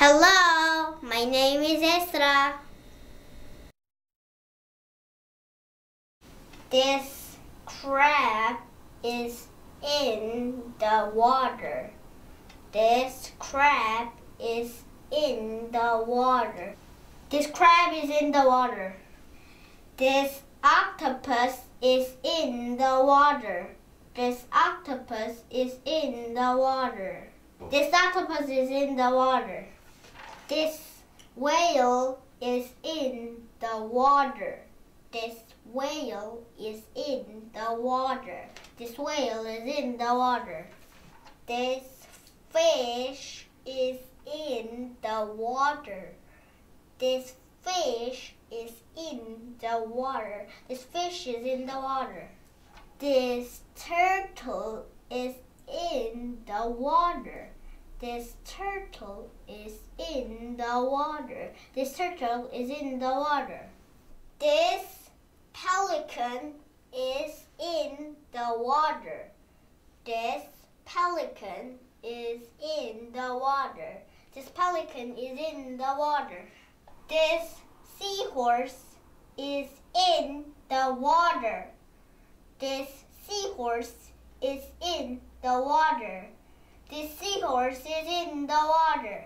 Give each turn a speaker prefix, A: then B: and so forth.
A: Hello, my name is Esra. This crab is in the water. This crab is in the water. This crab is in the water. This octopus is in the water. This octopus is in the water. This octopus is in the water. This whale is in the water. This whale is in the water. This whale is in the water. This fish is in the water. This fish is in the water. This fish is in the water. This turtle is in the water. This turtle is in the water. This turtle is in the water. This pelican is in the water. This pelican is in the water. This pelican is in the water. This seahorse is in the water. This seahorse is in the water. This seahorse is in the water.